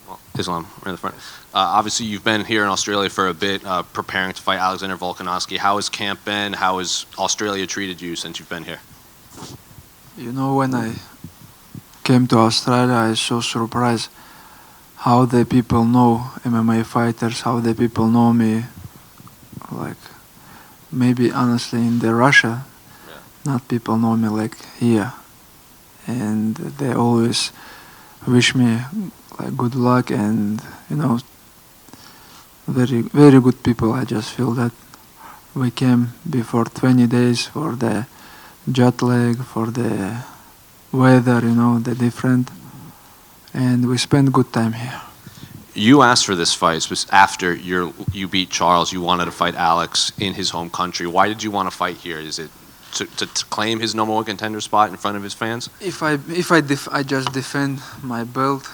Well, Islam, right in the front. Obviously, you've been here in Australia for a bit, preparing to fight Alexander Volkanovski. How has camp been? How has Australia treated you since you've been here? You know, when I came to Australia, I was so surprised how the people know MMA fighters, how the people know me. Like, maybe honestly, in the Russia, Yeah. not people know me like here. And they always wish me like good luck and, you know, very, very good people. I just feel that we came before 20 days for the jet lag, for the weather, you know, the different, and we spent good time here. You asked for this fight after you beat Charles. You wanted to fight Alex in his home country. Why did you want to fight here? Is it to claim his number one contender spot in front of his fans? If I just defend my belt,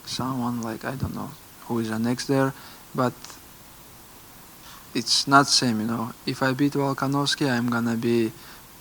someone like I don't know who is the next there, but it's not same, you know. If I beat Volkanovski, I'm gonna be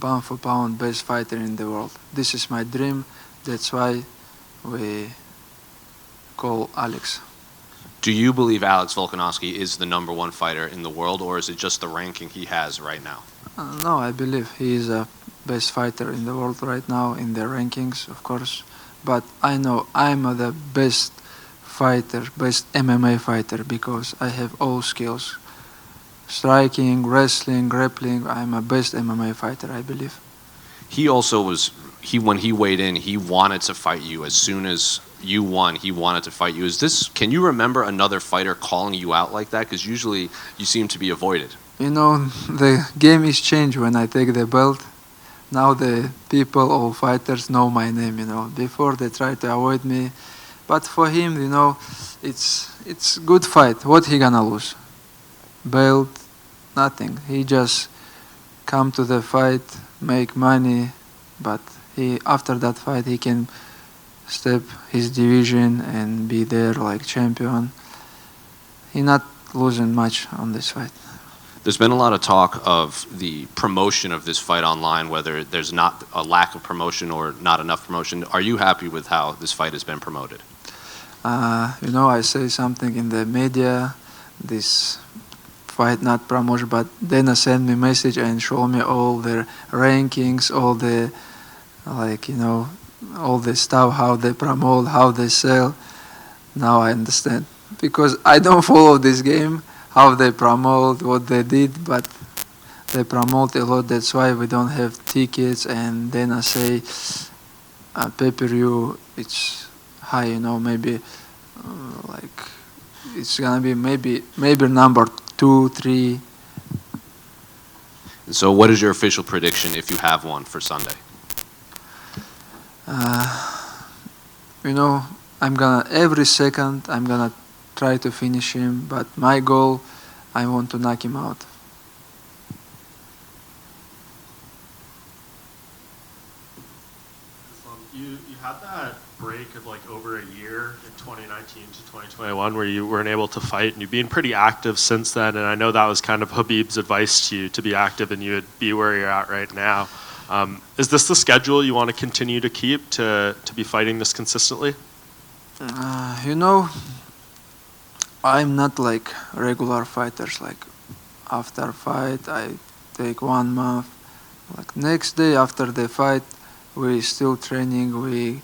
pound for pound best fighter in the world. This is my dream. That's why we call Alex. Do you believe Alex Volkanovski is the number one fighter in the world, or is it just the ranking he has right now? No, I believe he is a best fighter in the world right now in the rankings, of course. But I know I'm the best fighter, best MMA fighter because I have all skills: striking, wrestling, grappling. I'm a best MMA fighter, I believe. He also was when he weighed in, he wanted to fight you as soon as you won. He wanted to fight you. Can you remember another fighter calling you out like that? Because usually you seem to be avoided. You know, the game is changed when I take the belt. Now the people or fighters know my name, you know. Before they try to avoid me. But for him, you know, it's good fight. What he gonna lose? Belt, nothing. He just come to the fight, make money, but he after that fight he can step his division and be there like champion. He not losing much on this fight. There's been a lot of talk of the promotion of this fight online, whether there's not a lack of promotion or not enough promotion. Are you happy with how this fight has been promoted? You know, I say something in the media, this fight not promotion, but Dana sent me message and show me all the rankings, all the like you know, all the stuff, how they promote, how they sell. Now I understand because I don't follow this game, how they promote, what they did, but they promote a lot. That's why we don't have tickets. And then I say, pay-per-view, it's high, you know, maybe like it's gonna be maybe number 2, 3. So what is your official prediction if you have one for Sunday? You know, every second I'm gonna try to finish him, but my goal, I want to knock him out. You had that break of like over a year in 2019 to 2021 where you weren't able to fight, and you've been pretty active since then. And I know that was kind of Habib's advice to you to be active, and you would be where you're at right now. Is this the schedule you want to continue to keep to be fighting this consistently? You know, I'm not like regular fighters. Like after fight, I take 1 month. Like next day after the fight, we still training. We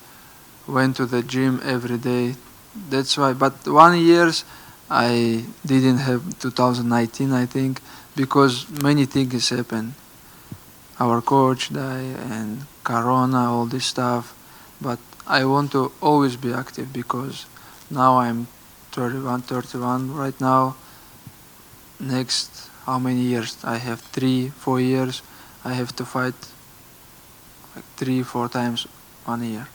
went to the gym every day. That's why. But 1 years I didn't have 2019, I think, because many things happened. Our coach died and Corona, all this stuff. But I want to always be active because now I'm 31 right now. Next, how many years? I have 3, 4 years. I have to fight like 3, 4 times 1 year.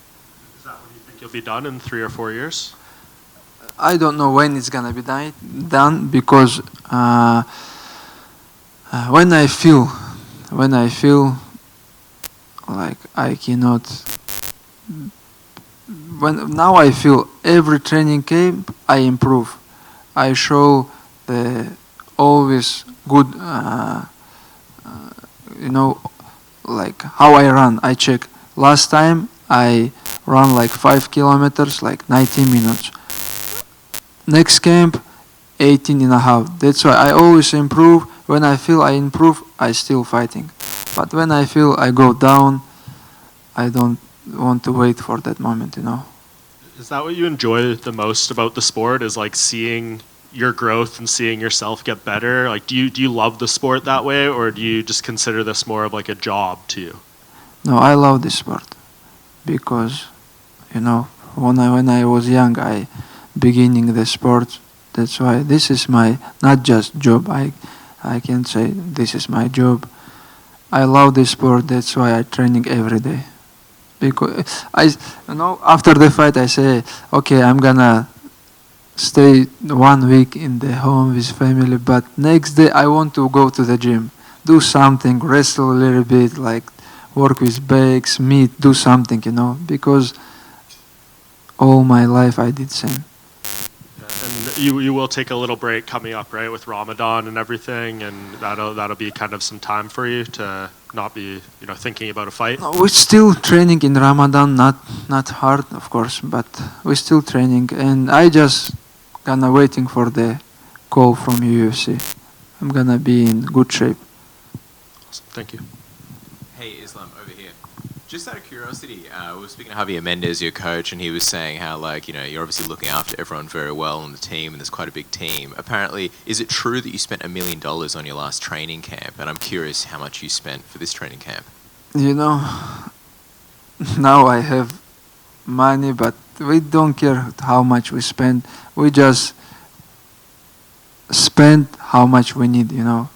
Is that when you think you'll be done in 3 or 4 years? I don't know when it's gonna be done because when I feel like I cannot. When now I feel every training camp I improve. I show the always good. You know, like how I run. I check. Last time I run like 5 kilometers, like 19 minutes. next camp 18 and a half. That's why I always improve. When I feel I improve, I still fighting. But when I feel I go down, I don't want to wait for that moment, you know. Is that what you enjoy the most about the sport? Is like seeing your growth and seeing yourself get better? Like, do you love the sport that way, or do you just consider this more of like a job to you? No, I love this sport because, you know, when I was young, I beginning the sport. That's why this is my not just job. I can say this is my job. I love this sport. That's why I training every day. Because after the fight, I say, okay, I'm gonna stay 1 week in the home with family, but next day I want to go to the gym, do something, wrestle a little bit, like work with bags, meat, do something, you know, because all my life I did same. And you will take a little break coming up, right, with Ramadan and everything, and that'll be kind of some time for you to not be, thinking about a fight. We're still training in Ramadan, not hard, of course, but we're still training, and I just gonna waiting for the call from UFC. I'm gonna be in good shape. Awesome. Thank you. Hey, Islam, over here. Just out of curiosity, we were speaking to Javier Mendez, your coach, and he was saying how, you're obviously looking after everyone very well on the team, and there's quite a big team. Apparently, is it true that you spent $1 million on your last training camp? And I'm curious how much you spent for this training camp. You know, now I have money, but we don't care how much we spend. We just spend how much we need, you know.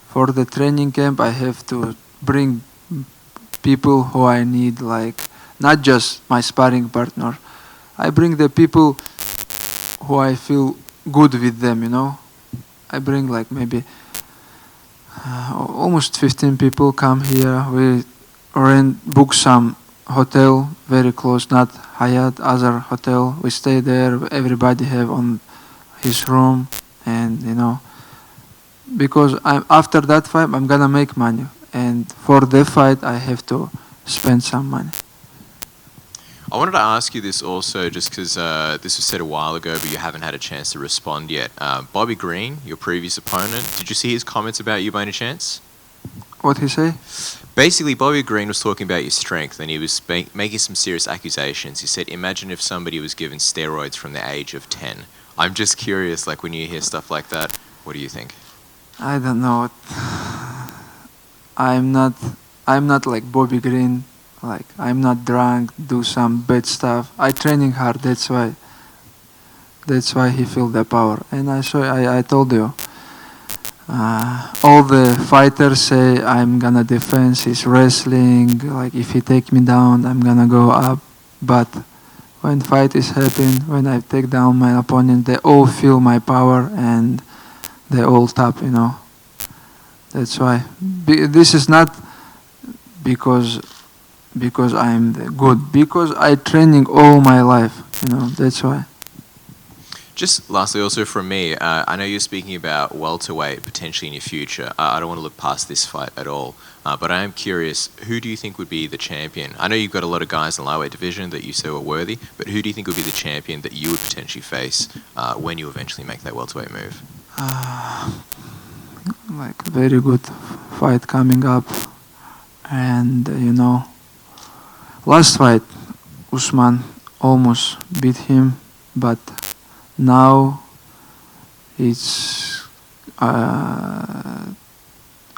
For the training camp, I have to bring people who I need, like not just my sparring partner. I bring the people who I feel good with them, you know. I bring like maybe almost 15 people come here. We book some hotel very close, not Hyatt, other hotel. We stay there. Everybody have on his room, and because after that fight, I'm gonna make money. And for the fight, I have to spend some money. I wanted to ask you this also, just because this was said a while ago, but you haven't had a chance to respond yet. Bobby Green, your previous opponent, did you see his comments about you by any chance? What he say? Basically, Bobby Green was talking about your strength, and he was making some serious accusations. He said, imagine if somebody was given steroids from the age of 10. I'm just curious, when you hear stuff like that, what do you think? I don't know. I'm not like Bobby Green. Like, I'm not drunk, do some bad stuff. I training hard. That's why he feel the power. And I told you. All the fighters say I'm gonna defend his wrestling. Like, if he take me down, I'm gonna go up. But when fight is happen, when I take down my opponent, they all feel my power and they all tap. That's why. This is not because I'm good. Because I training all my life. That's why. Just lastly, also from me, I know you're speaking about welterweight potentially in your future. I don't want to look past this fight at all, but I am curious, who do you think would be the champion? I know you've got a lot of guys in the lightweight division that you say are worthy, but who do you think would be the champion that you would potentially face when you eventually make that welterweight move? Like, very good fight coming up, and last fight, Usman almost beat him, but now it's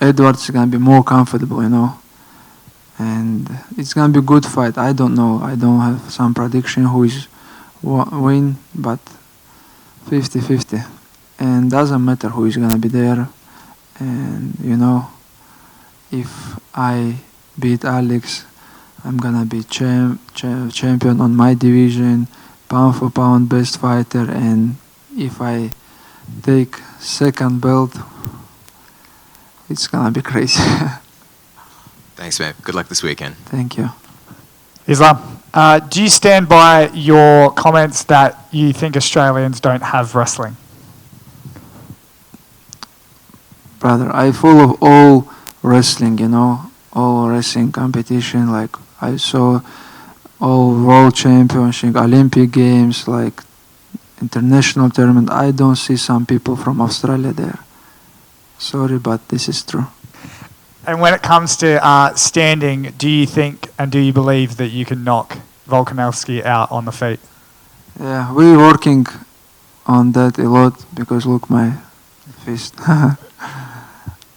Edward's gonna be more comfortable, and it's gonna be a good fight. I don't know. I don't have some prediction who is win, but 50-50, and doesn't matter who is gonna be there. And if I beat Alex, I'm gonna be champion on my division, pound for pound best fighter. And if I take second belt, it's gonna be crazy. Thanks, man. Good luck this weekend. Thank you. Islam, do you stand by your comments that you think Australians don't have wrestling? Brother, I follow all wrestling, all wrestling competition. Like, I saw all world championship, Olympic games. Like, international tournament, I don't see some people from Australia there. Sorry, but this is true. And when it comes to standing, do you think and do you believe that you can knock Volkanovski out on the feet? Yeah, we're working on that a lot because look my fist.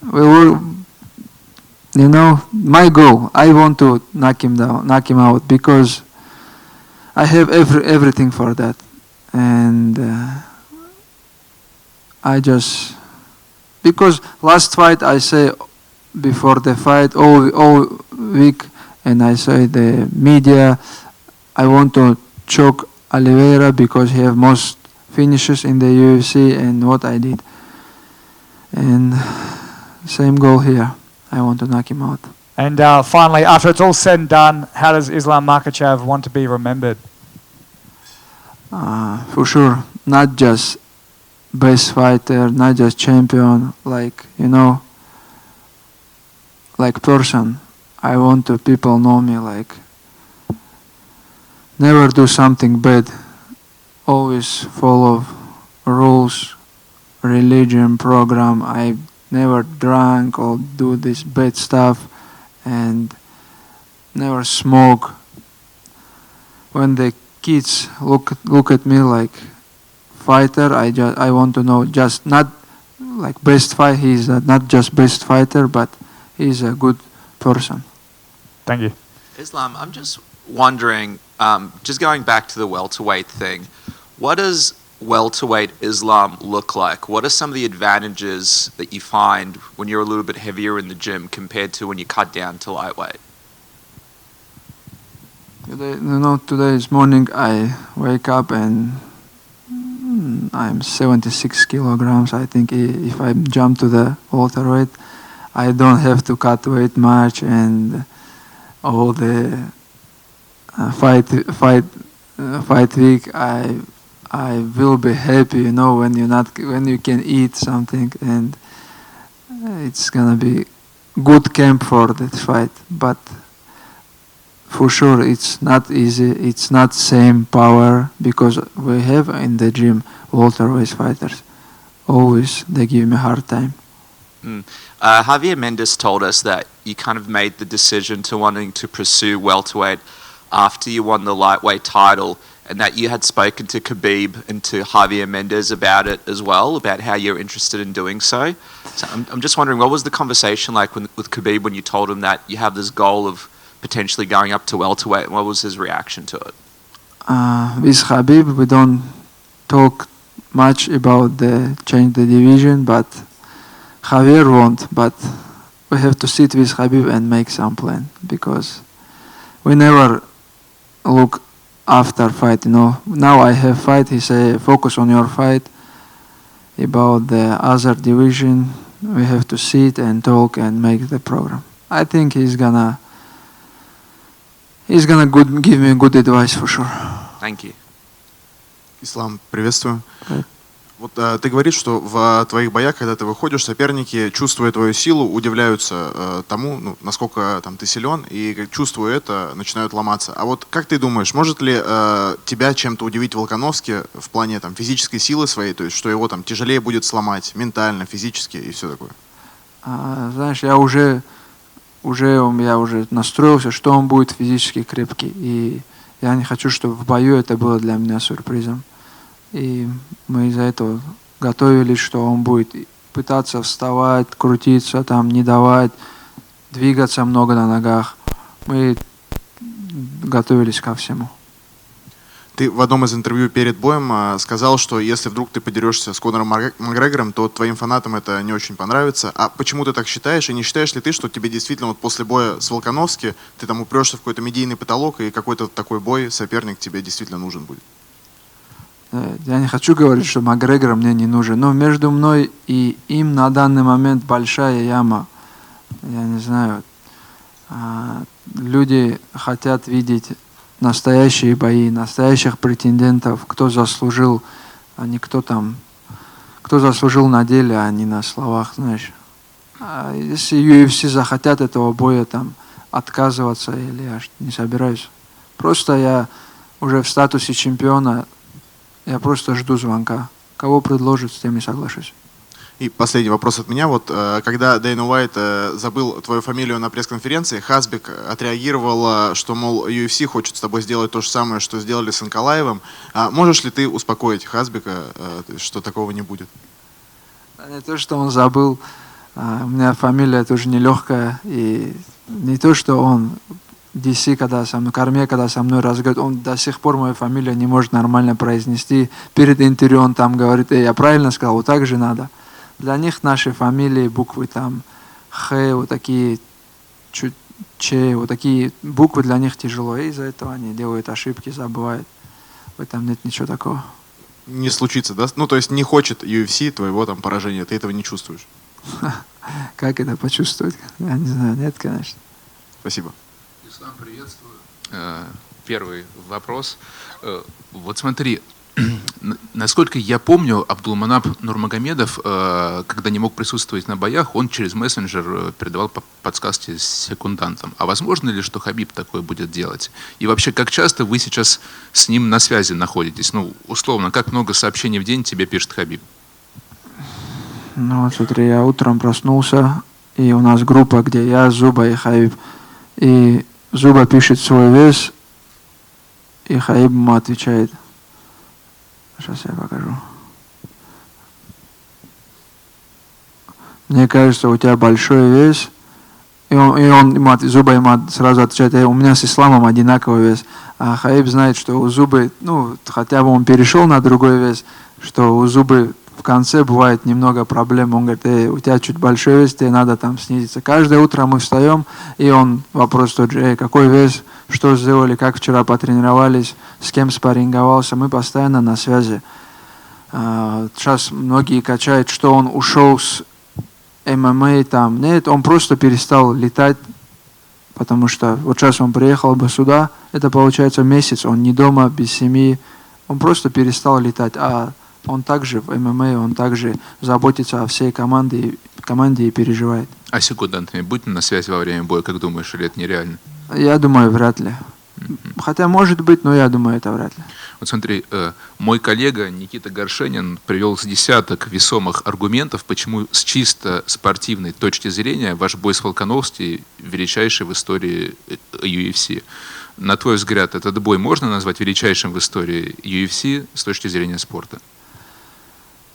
We were, my goal. I want to knock him down, knock him out because I have everything for that, and I just because last fight I say before the fight all week, and I say the media I want to choke Oliveira because he have most finishes in the UFC and what I did, and same goal here. I want to knock him out. And finally, after it's all said and done, how does Islam Makhachev want to be remembered? For sure, not just best fighter, not just champion, like person. I want to people know me like never do something bad, always follow rules, religion, program. I never drank or do this bad stuff, and never smoke. When the kids look at me like fighter, I want to know just not like best fight. He's not just best fighter, but he's a good person. Thank you. Islam, I'm just wondering, just going back to the welterweight thing, what does welterweight Islam look like? What are some of the advantages that you find when you're a little bit heavier in the gym compared to when you cut down to lightweight? Today's morning I wake up and I'm 76 kilograms. I think if I jump to the welterweight, I don't have to cut weight much, and all the fight week I will be happy, when you can eat something, and it's gonna be good camp for that fight. But for sure, it's not easy. It's not same power because we have in the gym welterweight fighters. Always they give me a hard time. Javier Mendes told us that you kind of made the decision to wanting to pursue welterweight after you won the lightweight title, and that you had spoken to Khabib and to Javier Mendes about it as well, about how you're interested in doing so. So I'm just wondering, what was the conversation like with Khabib when you told him that you have this goal of potentially going up to welterweight, and what was his reaction to it? With Khabib, we don't talk much about the change the division, but Javier won't. But we have to sit with Khabib and make some plan because we never look after fight. Now I have fight. He say focus on your fight. About the other division, we have to sit and talk and make the program. I think he's gonna give me good advice for sure. Thank you. Ислам, приветствую. Вот ты говоришь, что в твоих боях, когда ты выходишь, соперники, чувствуя твою силу, удивляются тому, насколько ты силен, и чувствуя это, начинают ломаться. А вот как ты думаешь, может ли тебя чем-то удивить Волконовский в плане физической силы своей, то есть что его тяжелее будет сломать ментально, физически и все такое? Знаешь, я уже настроился, что он будет физически крепкий, и я не хочу, чтобы в бою это было для меня сюрпризом. И мы из-за этого готовились, что он будет пытаться вставать, крутиться, не давать, двигаться много на ногах. Мы готовились ко всему. Ты в одном из интервью перед боем сказал, что если вдруг ты подерешься с Конором Макгрегором, то твоим фанатам это не очень понравится. А почему ты так считаешь? И не считаешь ли ты, что тебе действительно после боя с Волконовски ты упрешься в какой-то медийный потолок, и какой-то такой бой, соперник тебе действительно нужен будет? Я не хочу говорить, что Макгрегор мне не нужен, но между мной и им на данный момент большая яма. Я не знаю. Люди хотят видеть настоящие бои, настоящих претендентов, кто заслужил, а не кто заслужил на деле, а не на словах, знаешь. Если UFC захотят этого боя отказываться, или я не собираюсь. Просто я уже в статусе чемпиона, Я просто жду звонка. Кого предложат, с тем и соглашусь. И последний вопрос от меня. Вот когда Дэйна Уайт забыл твою фамилию на пресс-конференции, Хасбик отреагировал, что, мол, UFC хочет с тобой сделать то же самое, что сделали с Анкалаевым. Можешь ли ты успокоить Хасбика, что такого не будет? Не то, что он забыл. У меня фамилия тоже нелегкая. И не то, что он DC, когда со мной, Корме, когда со мной разговаривает, он до сих пор мою фамилию не может нормально произнести. Перед интервью он там говорит: я правильно сказал, вот так же надо. Для них наши фамилии, буквы там Х, вот такие, Ч, вот такие буквы для них тяжело. И из-за этого они делают ошибки, забывают. В этом нет ничего такого. Не случится, да? Ну, то есть не хочет UFC твоего там поражения, ты этого не чувствуешь? Как это почувствовать? Я не знаю, нет, конечно. Спасибо. Ислам, приветствую. Первый вопрос. Вот смотри, насколько я помню, Абдулманап Нурмагомедов, когда не мог присутствовать на боях, он через мессенджер передавал подсказки секундантам. А возможно ли, что Хабиб такое будет делать? И вообще, как часто вы сейчас с ним на связи находитесь? Ну, условно, как много сообщений в день тебе пишет Хабиб? Ну вот смотри, я утром проснулся, и у нас группа, где я, Зуба и Хабиб. И Зуба пишет свой вес, и Хабиб ему отвечает. Сейчас я покажу. Мне кажется, у тебя большой вес. И он Зуба ему сразу отвечает: у меня с Исламом одинаковый вес. А Хабиб знает, что у Зубы, ну, хотя бы он перешел на другой вес, что у Зубы в конце бывает немного проблем. Он говорит: у тебя чуть большой вес, тебе надо там снизиться. Каждое утро мы встаем, и он вопрос тот же: какой вес, что сделали, как вчера потренировались, с кем спарринговался. Мы постоянно на связи. Сейчас многие качают, что он ушел с ММА там. Нет, он просто перестал летать, потому что вот сейчас он приехал бы сюда, это получается месяц, он не дома, без семьи. Он просто перестал летать. А он также в ММА, он также заботится о всей команде и переживает. А с секундантами будь на связи во время боя, как думаешь, или это нереально? Я думаю, вряд ли. Хотя может быть, но я думаю, это вряд ли. Вот смотри, мой коллега Никита Горшенин привел с десяток весомых аргументов, почему с чисто спортивной точки зрения ваш бой с Волконовски величайший в истории UFC. На твой взгляд, этот бой можно назвать величайшим в истории UFC с точки зрения спорта?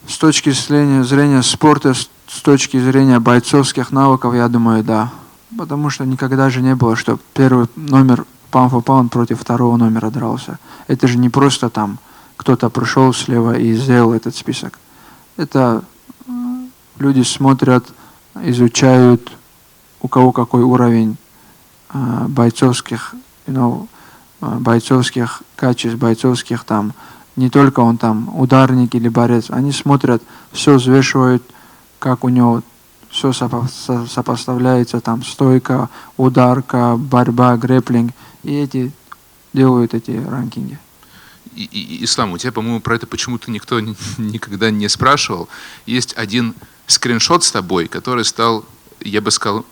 С точки зрения спорта, с точки зрения бойцовских навыков, я думаю, да. Потому что никогда же не было, что первый номер pound for pound против второго номера дрался. Это же не просто там кто-то пришел слева и сделал этот список. Это люди смотрят, изучают, у кого какой уровень бойцовских, бойцовских качеств, бойцовских там, не только он там ударник или борец. Они смотрят, все взвешивают, как у него все сопоставляется, там стойка, ударка, борьба, грэпплинг. И эти делают эти ранкинги. Ислам, у тебя, по-моему, про это почему-то никто никогда не спрашивал. Есть один скриншот с тобой, который стал, я бы сказал,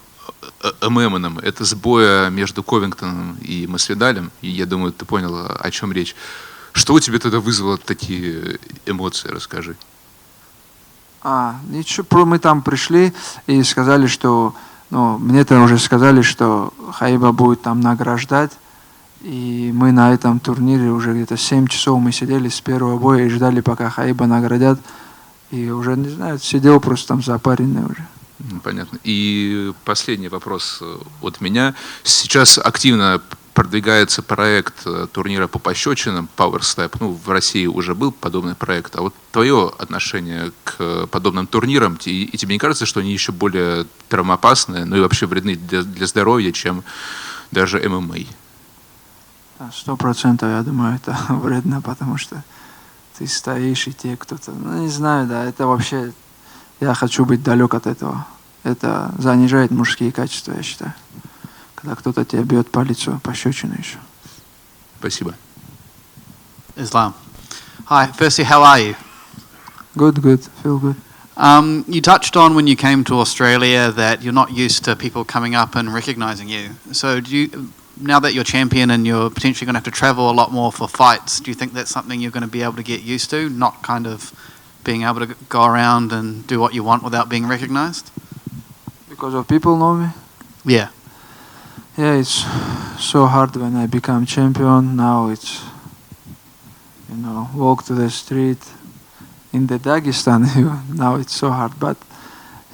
мемоном. Это с боя между Ковингтоном и Масвидалем. И я думаю, ты понял, о чем речь. Что у тебя тогда вызвало такие эмоции? Расскажи. Ничего, мы там пришли и сказали, что, мне-то уже сказали, что Хаиба будет там награждать. И мы на этом турнире уже где-то 7 часов мы сидели с первого боя и ждали, пока Хаиба наградят. И уже, не знаю, сидел просто там запаренный уже. Понятно. И последний вопрос от меня. Сейчас активно продвигается проект турнира по пощечинам Power Step. В России уже был подобный проект. А вот твое отношение к подобным турнирам, и тебе не кажется, что они еще более травмоопасны, и вообще вредны для здоровья, чем даже ММА? 100%, я думаю, это вредно, потому что ты стоишь, и тебе кто-то... не знаю, да, это вообще... Я хочу быть далек от этого. Это занижает мужские качества, я считаю. Когда кто-то тебя бьет по лицу, пощечину еще. Спасибо. Islam. Hi, firstly, how are you? Good, feel good. You touched on when you came to Australia that you're not used to people coming up and recognizing you. So now that you're champion and you're potentially going to have to travel a lot more for fights, do you think that's something you're going to be able to get used to, not kind of being able to go around and do what you want without being recognized? Because of people know me. Yeah. Yeah, it's so hard when I become champion. Now it's, walk to the street in the Dagestan. Now it's so hard. But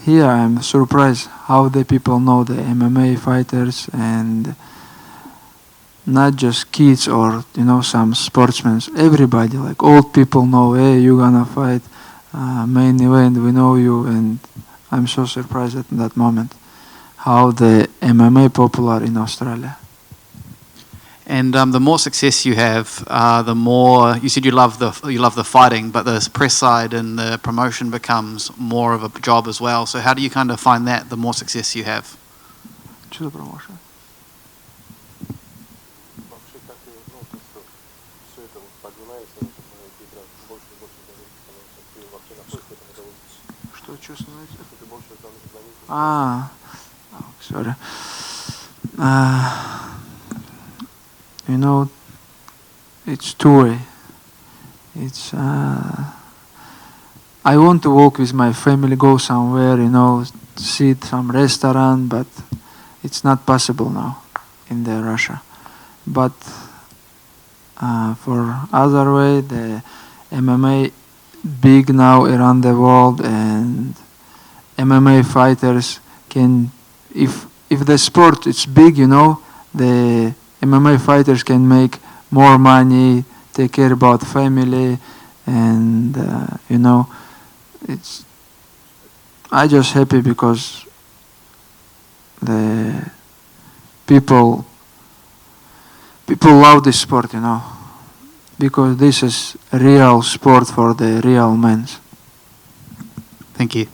here I'm surprised how the people know the MMA fighters, and not just kids or some sportsmen. Everybody, like old people, know. Hey, you're gonna fight main event. We know you, and I'm so surprised at that moment how the MMA popular in Australia. And the more success you have, the more you said you love the fighting, but the press side and the promotion becomes more of a job as well. So how do you kind of find that the more success you have? To the promotion. Что чувствуете? Sorry. It's two-way. It's I want to walk with my family, go somewhere, sit some restaurant, but it's not possible now in the Russia. But for other way, the MMA big now around the world, and MMA fighters can, if the sport is big, the MMA fighters can make more money, take care about family, and it's. I just happy because the people love this sport, because this is real sport for the real men. Thank you.